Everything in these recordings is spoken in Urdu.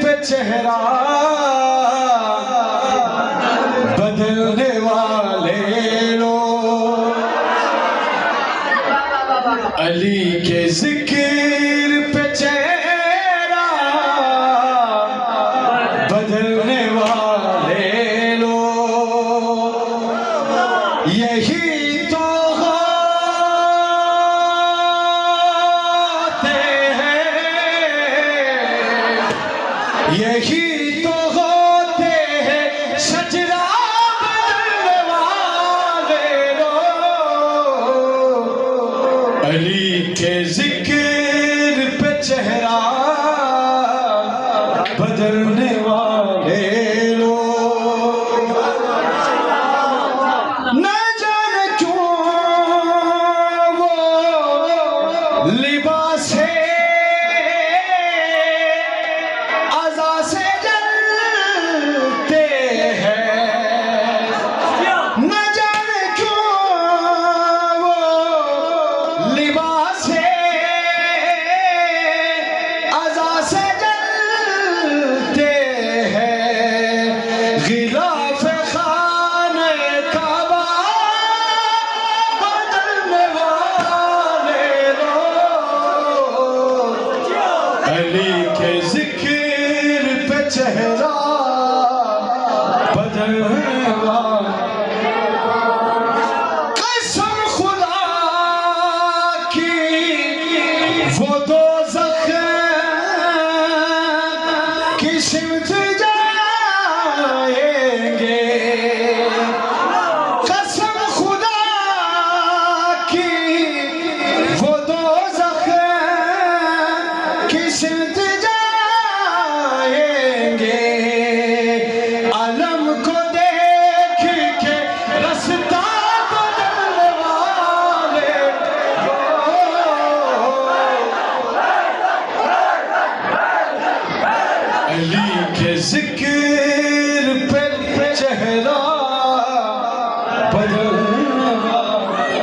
پہ چہرہ بدلنے والے لوگ، علی کے ذکر پہ چہرہ بدلنے والے لوگ، یہی تو ہوتے ہیں، یہی تو ہوتے ہیں شجرہ بدلنے والے لوگ، علی کے ذکر پہ چہرہ بدلنے والے لوگ، نہ جانے کیوں وہ لباس عزا سے جلتے ہیں، نہ جانے کیوں وہ لباس عزا سے جلتے ہیں، غلاف خانہ کعبہ بدلنے والے لوگ، علی کے ذکر پہ چہرہ بدلنے والے، قسم خدا کی وہ دوزخ کی سمت جائیں گے، قسم خدا کی وہ دوزخ کی سمت جائیں گے، علم کو دیکھ کے رستہ بدلنے والے علی کے ذکر پہ چہرہ بدلنے والے،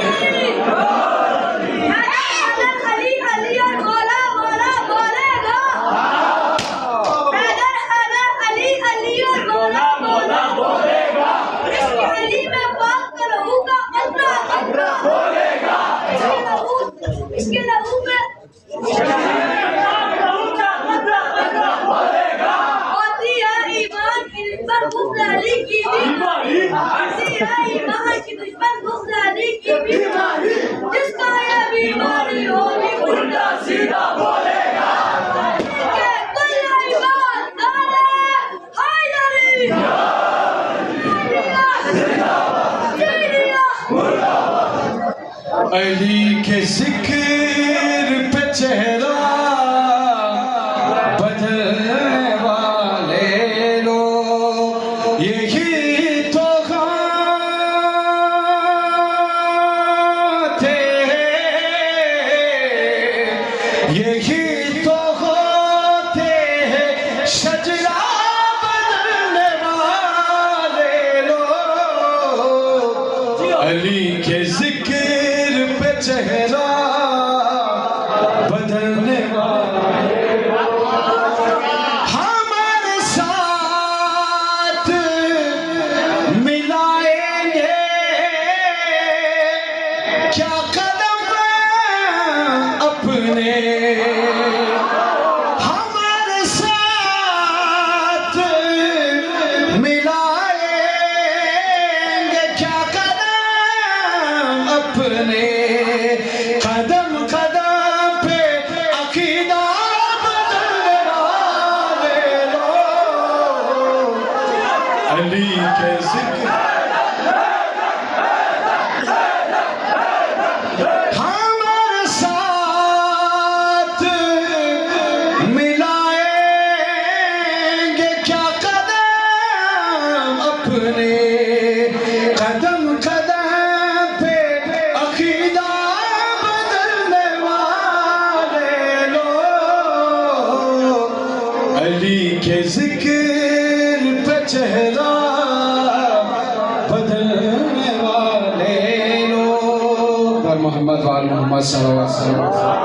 علی علی اور مولا مولا بولے گا، حیدر علی علی اور مولا مولا بولے گا، اس کی علی میں پاک کا لہو کا قطرہ قطرہ بولے گا، اس کے لہو میں علی کی بیماری، ایمان کی دشمن بغض علی کی بیماری، جس کا یہ بیماری ہوگی الٹا سیدھا بولے گا، کہ کل ایمان دارے حیدری علی کے ذکر پہ چہرہ بدلنے والے لوگ، یہی تو ہوتے ہیں، یہی تو ہوتے ہیں شجرہ بدلنے والے لوگ، علی کے ذکر پہ چہرہ بدلنے والے ہمارے ساتھ ملائیں گے کیا قدم اپنے، ہمارے ساتھ ملائیں گے کیا قدم اپنے، قدم قدم پہ عقیدہ بدلنے والے لوگ، علی کے ذکر ہمارے ساتھ ملائیں گے کیا قدم اپنے، قدم قدم پہ عقیدہ بدلنے والے لوگ، علی کے ذکر پہ چہرہ بدلنے والے لوگ، محمد وآل محمد صلی اللہ علیہ وسلم.